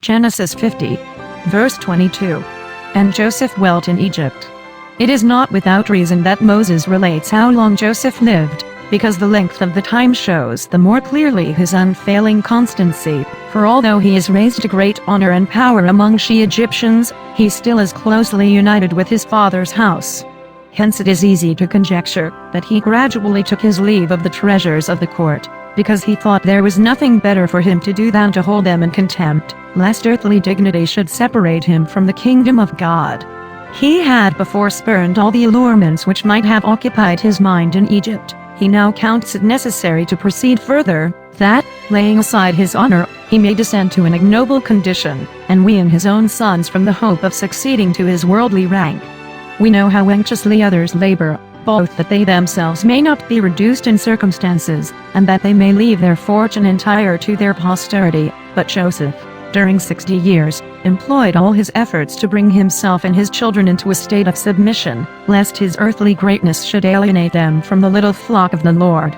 Genesis 50. Verse 22. And Joseph dwelt in Egypt. It is not without reason that Moses relates how long Joseph lived, because the length of the time shows the more clearly his unfailing constancy, for although he is raised to great honor and power among Egyptians, he still is closely united with his father's house. Hence it is easy to conjecture that he gradually took his leave of the treasures of the court, because he thought there was nothing better for him to do than to hold them in contempt, lest earthly dignity should separate him from the kingdom of God. He had before spurned all the allurements which might have occupied his mind in Egypt. He now counts it necessary to proceed further, that, laying aside his honor, he may descend to an ignoble condition, and wean his own sons from the hope of succeeding to his worldly rank. We know how anxiously others labor, both that they themselves may not be reduced in circumstances, and that they may leave their fortune entire to their posterity, but Joseph, during 60 years, employed all his efforts to bring himself and his children into a state of submission, lest his earthly greatness should alienate them from the little flock of the Lord.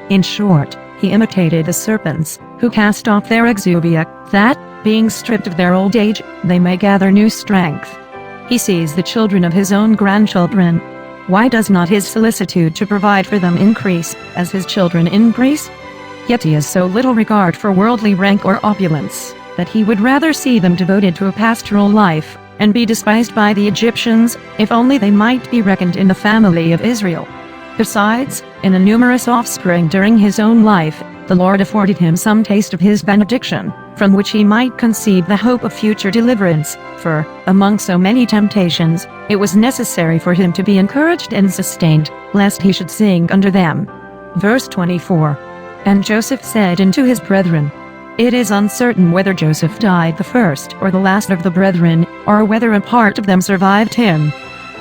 In short, he imitated the serpents, who cast off their exuvia, that, being stripped of their old age, they may gather new strength. He sees the children of his own grandchildren. Why does not his solicitude to provide for them increase, as his children increase? Yet he has so little regard for worldly rank or opulence, that he would rather see them devoted to a pastoral life, and be despised by the Egyptians, if only they might be reckoned in the family of Israel. Besides, in a numerous offspring during his own life, the Lord afforded him some taste of his benediction, from which he might conceive the hope of future deliverance, for, among so many temptations, it was necessary for him to be encouraged and sustained, lest he should sink under them. Verse 24. And Joseph said unto his brethren, it is uncertain whether Joseph died the first or the last of the brethren, or whether a part of them survived him.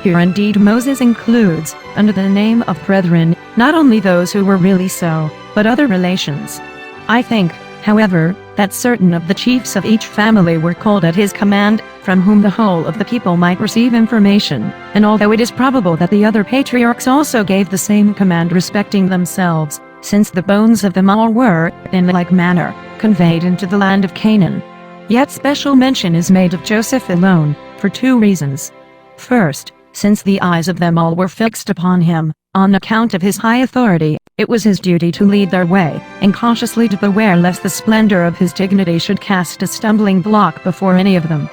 Here indeed Moses includes, under the name of brethren, not only those who were really so, but other relations. I think, however, that certain of the chiefs of each family were called at his command, from whom the whole of the people might receive information, and although it is probable that the other patriarchs also gave the same command respecting themselves, since the bones of them all were, in like manner, conveyed into the land of Canaan. Yet special mention is made of Joseph alone, for two reasons. First, since the eyes of them all were fixed upon him, on account of his high authority, it was his duty to lead their way, and cautiously to beware lest the splendor of his dignity should cast a stumbling block before any of them.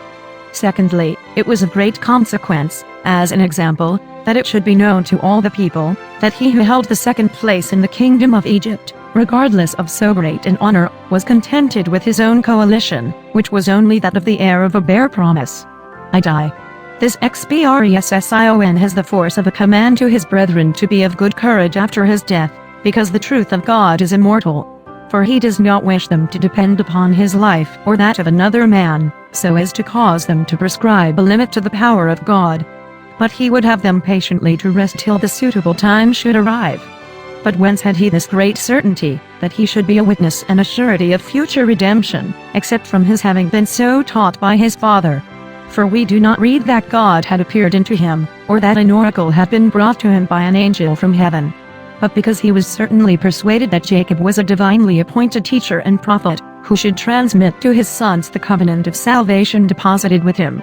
Secondly, it was of great consequence, as an example, that it should be known to all the people, that he who held the second place in the kingdom of Egypt, regardless of so great an honor, was contented with his own coalition, which was only that of the heir of a bare promise. I die. This expression has the force of a command to his brethren to be of good courage after his death, because the truth of God is immortal. For he does not wish them to depend upon his life or that of another man, so as to cause them to prescribe a limit to the power of God. But he would have them patiently to rest till the suitable time should arrive. But whence had he this great certainty, that he should be a witness and a surety of future redemption, except from his having been so taught by his father? For we do not read that God had appeared unto him, or that an oracle had been brought to him by an angel from heaven. But because he was certainly persuaded that Jacob was a divinely appointed teacher and prophet, who should transmit to his sons the covenant of salvation deposited with him.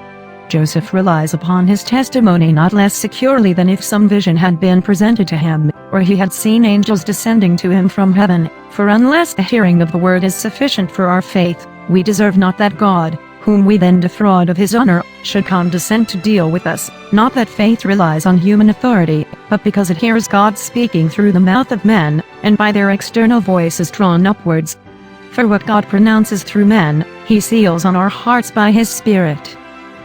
Joseph relies upon his testimony not less securely than if some vision had been presented to him, or he had seen angels descending to him from heaven, for unless the hearing of the word is sufficient for our faith, we deserve not that God, whom we then defraud of his honor, should condescend to deal with us, not that faith relies on human authority, but because it hears God speaking through the mouth of men, and by their external voices drawn upwards. For what God pronounces through men, he seals on our hearts by his Spirit.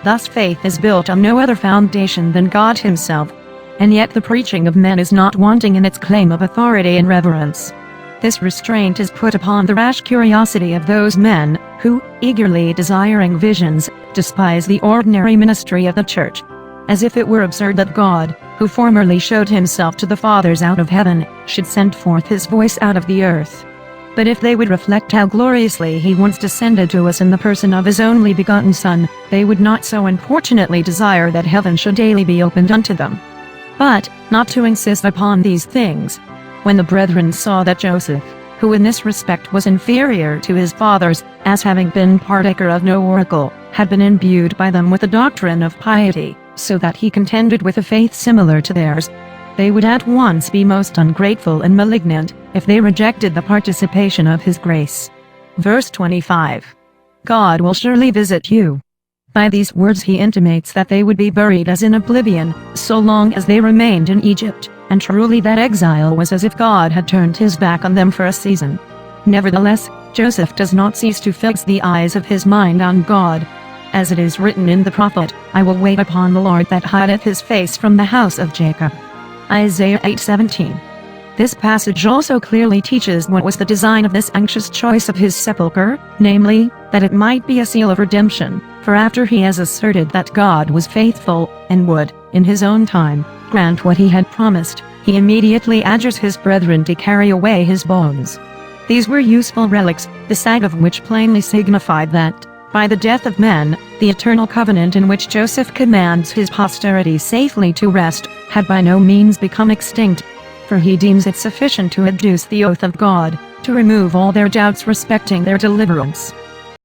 Thus faith is built on no other foundation than God himself. And yet the preaching of men is not wanting in its claim of authority and reverence. This restraint is put upon the rash curiosity of those men, who, eagerly desiring visions, despise the ordinary ministry of the church. As if it were absurd that God, who formerly showed himself to the fathers out of heaven, should send forth his voice out of the earth. But if they would reflect how gloriously he once descended to us in the person of his only begotten Son, they would not so importunately desire that heaven should daily be opened unto them. But, not to insist upon these things, when the brethren saw that Joseph, who in this respect was inferior to his fathers, as having been partaker of no oracle, had been imbued by them with the doctrine of piety, so that he contended with a faith similar to theirs, they would at once be most ungrateful and malignant, if they rejected the participation of his grace. Verse 25. God will surely visit you. By these words he intimates that they would be buried as in oblivion, so long as they remained in Egypt, and truly that exile was as if God had turned his back on them for a season. Nevertheless, Joseph does not cease to fix the eyes of his mind on God. As it is written in the prophet, I will wait upon the Lord that hideth his face from the house of Jacob. Isaiah 8:17. This passage also clearly teaches what was the design of this anxious choice of his sepulchre, namely, that it might be a seal of redemption, for after he has asserted that God was faithful, and would, in his own time, grant what he had promised, he immediately adjures his brethren to carry away his bones. These were useful relics, the sight of which plainly signified that, by the death of men, the eternal covenant in which Joseph commands his posterity safely to rest, had by no means become extinct, for he deems it sufficient to adduce the oath of God, to remove all their doubts respecting their deliverance.